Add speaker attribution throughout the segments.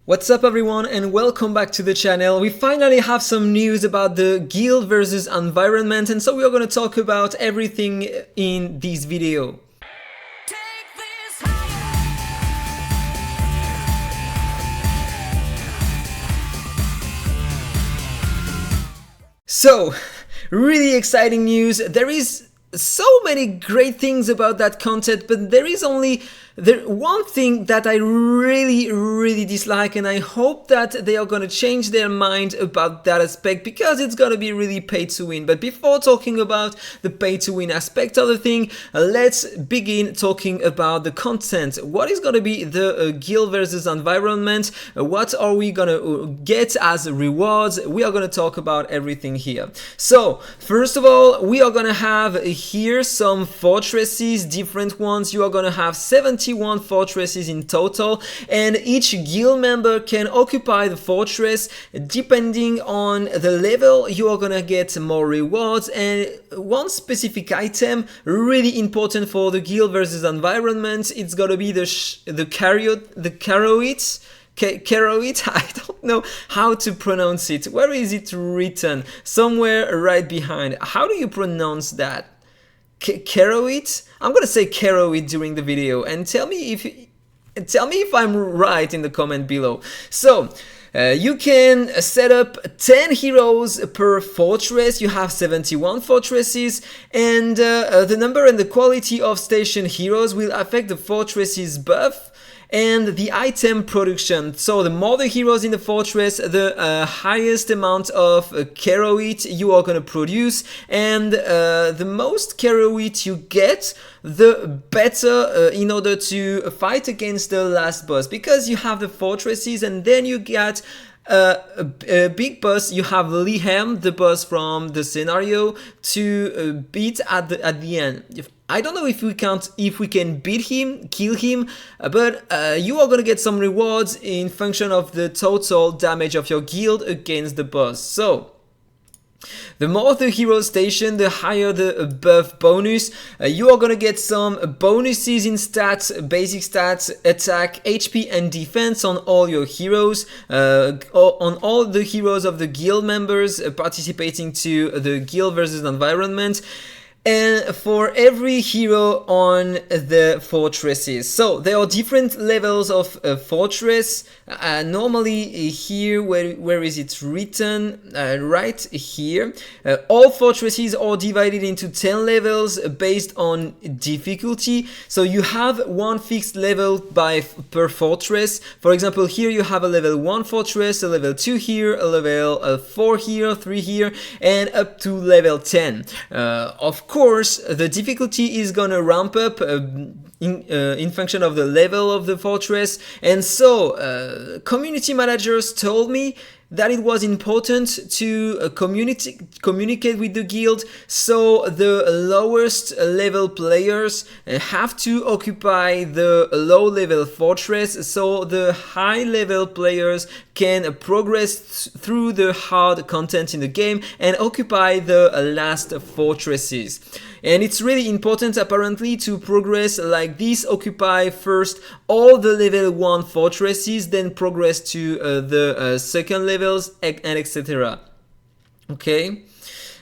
Speaker 1: What's up everyone and welcome back to the channel. We finally have some news about the guild versus environment, and so we are going to talk about everything in this video. So, really exciting news. There is so many great things about that content, but there is only one thing that I really dislike, and I hope that they are gonna change their mind about that aspect, because it's gonna be really pay to win. But before talking about the pay to win aspect of the thing, let's begin talking about the content. What is gonna be the guild versus environment? What are we gonna get as rewards? We are gonna talk about everything here. So first of all, we are gonna have here some fortresses, different ones. You are gonna have 71 fortresses in total, and each guild member can occupy the fortress. Depending on the level, you are gonna get more rewards, and one specific item really important for the guild versus environment, it's gonna be the Caroit. I don't know how to pronounce it. Where is it written? Somewhere right behind. How do you pronounce that? Caroit? I'm gonna say Caroit during the video, and tell me if I'm right in the comment below. So you can set up 10 heroes per fortress. You have 71 fortresses, and the number and the quality of station heroes will affect the fortress's buff and the item production. So the more the heroes in the fortress, the highest amount of Caroit you are gonna produce, and the most Caroit you get, the better in order to fight against the last boss, because you have the fortresses and then you get a big boss. You have Liam, the boss from the scenario, to beat at the end. I don't know if we can beat him, kill him, but you are gonna get some rewards in function of the total damage of your guild against the boss. So the more the hero station, the higher the buff bonus. You are gonna get some bonuses in stats, basic stats, attack, HP and defense on all your heroes, on all the heroes of the guild members participating to the guild versus environment, and for every hero on the fortresses. So there are different levels of fortress. Normally here, where is it written? Right here. All fortresses are divided into 10 levels based on difficulty. So you have one fixed level per fortress. For example, here you have a level 1 fortress, a level 2 here, a level 4 here, 3 here, and up to level 10. Of course, the difficulty is gonna ramp up in function of the level of the fortress, and so community managers told me that it was important to communicate with the guild, so the lowest level players have to occupy the low level fortress, so the high level players can progress through the hard content in the game and occupy the last fortresses. And it's really important apparently to progress like this: occupy first all the level 1 fortresses, then progress to the second levels, and etc. Okay.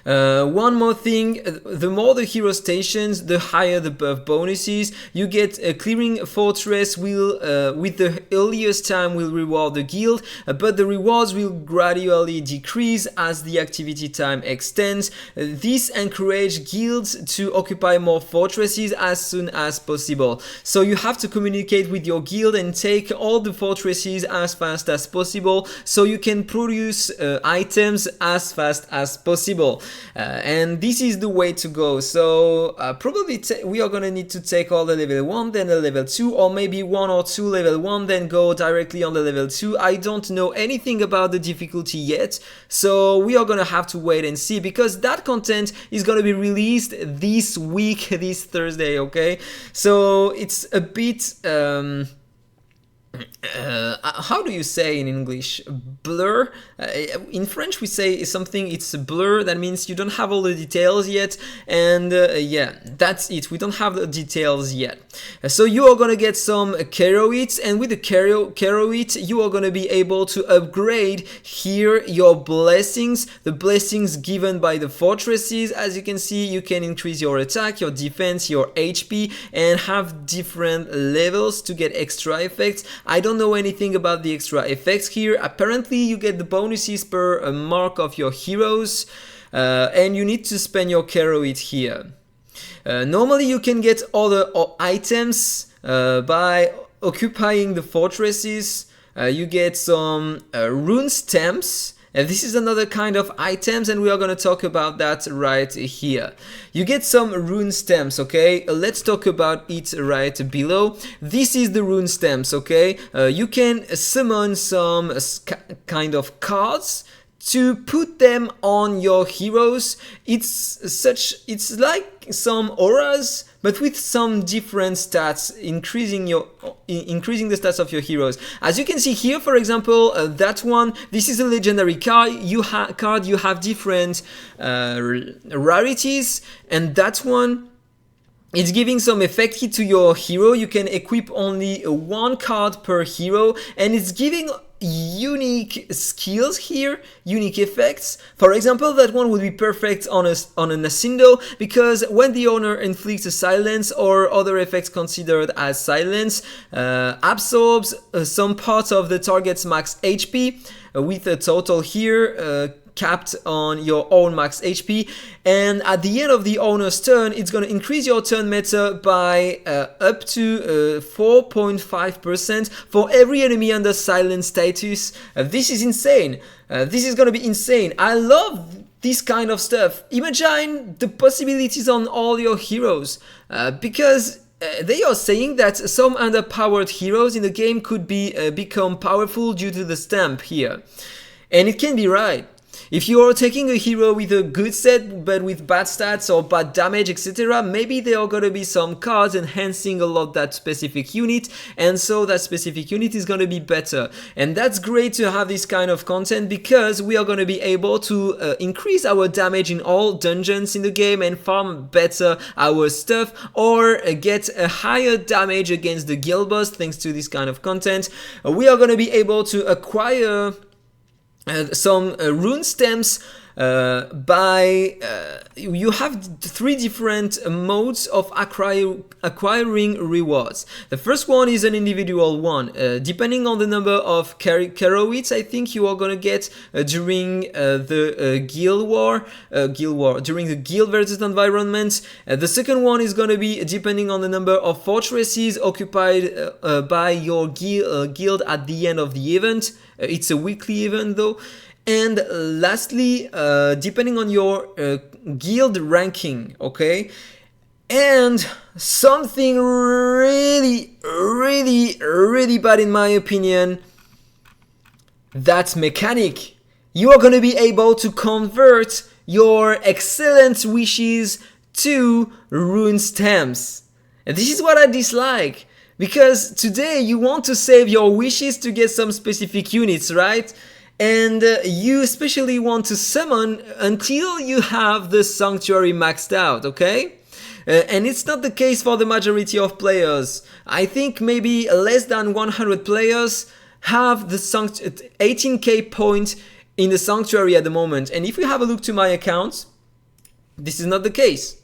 Speaker 1: One more thing, the more the hero stations, the higher the buff bonuses. You get clearing fortress will with the earliest time will reward the guild, but the rewards will gradually decrease as the activity time extends. This encourages guilds to occupy more fortresses as soon as possible. So you have to communicate with your guild and take all the fortresses as fast as possible, so you can produce items as fast as possible. And this is the way to go. So probably we are gonna need to take all the level 1, then the level 2, or maybe 1 or 2 level 1, then go directly on the level 2. I don't know anything about the difficulty yet, so we are gonna have to wait and see, because that content is gonna be released this week, this Thursday, okay? So it's a bit how do you say in English? Blur. In French we say something, it's a blur. That means you don't have all the details yet, and yeah, that's it. We don't have the details yet. So you are gonna get some Keroids, and with the Keroid you are gonna be able to upgrade here your blessings, the blessings given by the fortresses. As you can see, you can increase your attack, your defense, your HP, and have different levels to get extra effects. I don't know anything about the extra effects here. Apparently you get the bonuses per mark of your heroes, and you need to spend your Keroid here. Normally you can get other items by occupying the fortresses. You get some rune stamps. This is another kind of items, and we are going to talk about that right here. You get some rune stamps, okay? Let's talk about it right below. This is the rune stamps, okay? You can summon some kind of cards to put them on your heroes. It's like some auras, but with some different stats, increasing the stats of your heroes. As you can see here, for example, that one, this is a legendary card. You have different rarities, and that one, it's giving some effect hit to your hero. You can equip only one card per hero, and it's giving unique skills here, unique effects. For example, that one would be perfect on an Asindo, because when the owner inflicts a silence or other effects considered as silence, absorbs some parts of the target's max HP, with a total here capped on your own max HP, and at the end of the owner's turn, it's going to increase your turn meta by up to 4.5% for every enemy under silent status. This is insane. This is going to be insane. I love this kind of stuff. Imagine the possibilities on all your heroes, because they are saying that some underpowered heroes in the game could become powerful due to the stamp here, and it can be right. If you are taking a hero with a good set but with bad stats or bad damage, etc., maybe there are gonna be some cards enhancing a lot that specific unit, and so that specific unit is gonna be better. And that's great to have this kind of content, because we are gonna be able to increase our damage in all dungeons in the game and farm better our stuff, or get a higher damage against the guild boss thanks to this kind of content. We are gonna be able to acquire some rune stamps you have three different modes of acquiring rewards. The first one is an individual one. Depending on the number of Keroids, I think you are gonna get during the guild war, during the guild versus environment. The second one is gonna be depending on the number of fortresses occupied by your guild at the end of the event. It's a weekly event though. And lastly, depending on your guild ranking, okay? And something really bad in my opinion, that's mechanic. You are going to be able to convert your excellent wishes to rune stamps. And this is what I dislike, because today you want to save your wishes to get some specific units, right? And you especially want to summon until you have the sanctuary maxed out, okay? And it's not the case for the majority of players. I think maybe less than 100 players have the 18k point in the sanctuary at the moment. And if we have a look to my account, this is not the case.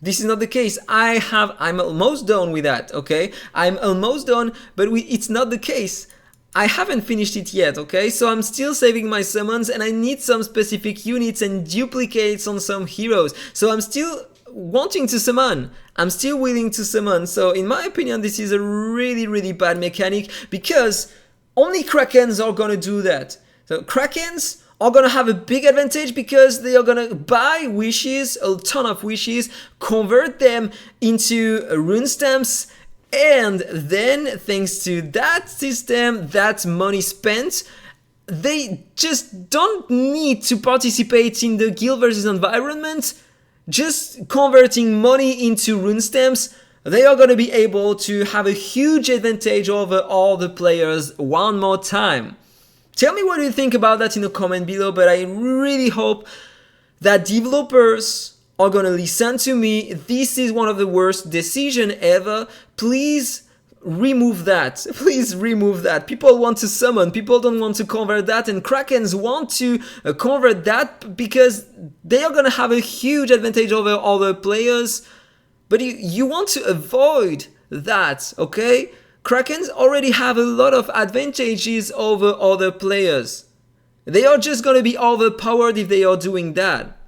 Speaker 1: This is not the case. I'm almost done with that, okay? I'm almost done, but it's not the case. I haven't finished it yet, okay? So I'm still saving my summons, and I need some specific units and duplicates on some heroes. So I'm still wanting to summon. I'm still willing to summon. So in my opinion, this is a really bad mechanic, because only Krakens are gonna do that. So Krakens are gonna have a big advantage because they are gonna buy wishes, a ton of wishes, convert them into rune stamps, and then thanks to that system, that money spent, they just don't need to participate in the guild versus environment. Just converting money into rune stamps they are going to be able to have a huge advantage over all the players one more time. Tell me what you think about that in the comment below, but I really hope that developers are going to listen to me. This is one of the worst decisions ever. Please remove that. Please remove that. People want to summon, people don't want to convert that, and Krakens want to convert that because they are going to have a huge advantage over other players. But you want to avoid that, okay? Krakens already have a lot of advantages over other players. They are just going to be overpowered if they are doing that.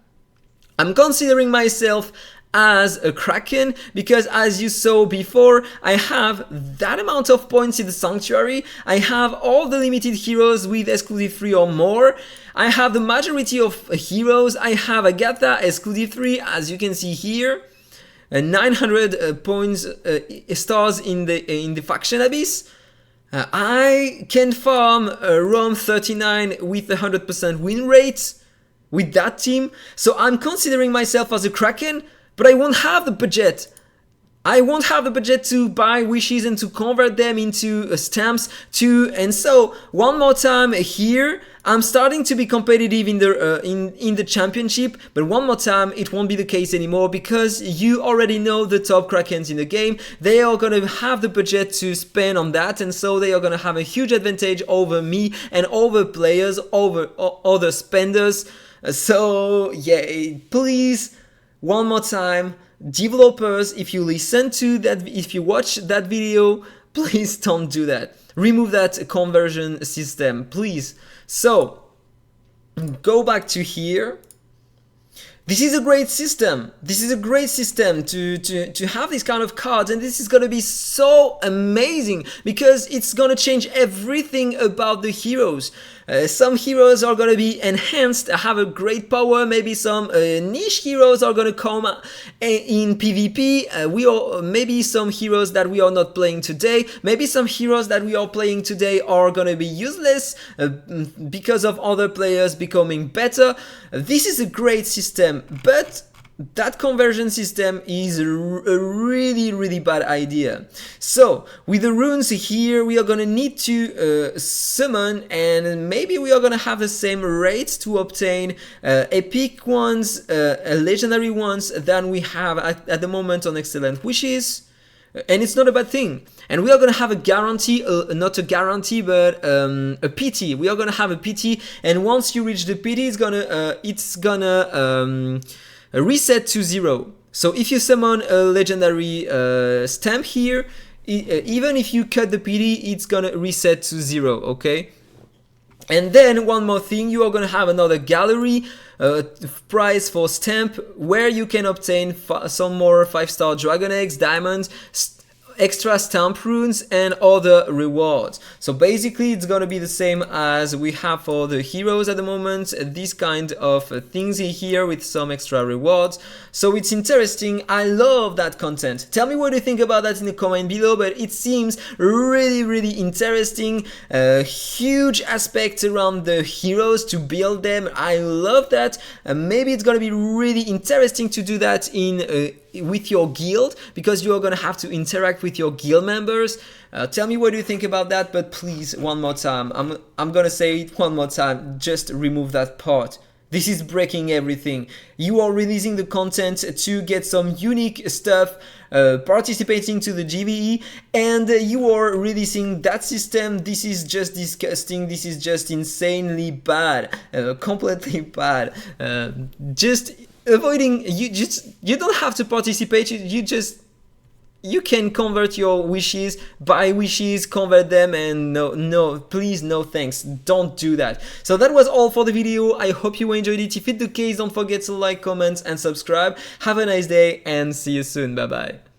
Speaker 1: I'm considering myself as a Kraken because, as you saw before, I have that amount of points in the Sanctuary. I have all the limited heroes with exclusive 3 or more. I have the majority of heroes. I have AhkTaar exclusive 3, as you can see here. 900 points stars in the faction abyss. I can farm ROM 39 with 100% win rate with that team. So I'm considering myself as a Kraken, but I won't have the budget. I won't have the budget to buy wishes and to convert them into stamps too. And so one more time here, I'm starting to be competitive in the championship, but one more time it won't be the case anymore because you already know the top Krakens in the game. They are gonna have the budget to spend on that, and so they are gonna have a huge advantage over me and over players, over other spenders. So yeah, please, one more time, developers, if you listen to that, if you watch that video, please don't do that. Remove that conversion system, please. So go back to here. This is a great system. This is a great system to have this kind of cards, and this is going to be so amazing because it's going to change everything about the heroes. Some heroes are going to be enhanced, have a great power. Maybe some niche heroes are going to come in PvP. Maybe some heroes that we are not playing today. Maybe some heroes that we are playing today are going to be useless because of other players becoming better. This is a great system, but that conversion system is a really bad idea. So with the runes here, we are gonna need to summon, and maybe we are gonna have the same rates to obtain epic ones, legendary ones than we have at the moment on Excellent Wishes. And it's not a bad thing. And we are gonna have a guarantee, not a guarantee, but a PT. We are gonna have a PT, and once you reach the PT, it's gonna reset to 0. So if you summon a legendary stamp here, even if you cut the PD, it's gonna reset to 0, okay? And then one more thing, you are gonna have another gallery prize for stamp where you can obtain some more 5-star dragon eggs, diamonds, extra stamp runes, and other rewards. So basically it's gonna be the same as we have for the heroes at the moment, these kind of things here with some extra rewards. So it's interesting. I love that content. Tell me what you think about that in the comment below, but it seems really interesting. Huge aspect around the heroes to build them. I love that. Maybe it's gonna be really interesting to do that in with your guild, because you are gonna have to interact with your guild members. Tell me what you think about that, but please, one more time, I'm gonna say it one more time, just remove that part. This is breaking everything. You are releasing the content to get some unique stuff, participating to the GVE, and you are releasing that system. This is just disgusting. This is just insanely bad, completely bad. Just avoiding, you don't have to participate. You can convert your wishes, buy wishes, convert them, and no, please, no thanks, don't do that. So that was all for the video. I hope you enjoyed it. If it's the case, don't forget to like, comment, and subscribe. Have a nice day, and see you soon. Bye bye.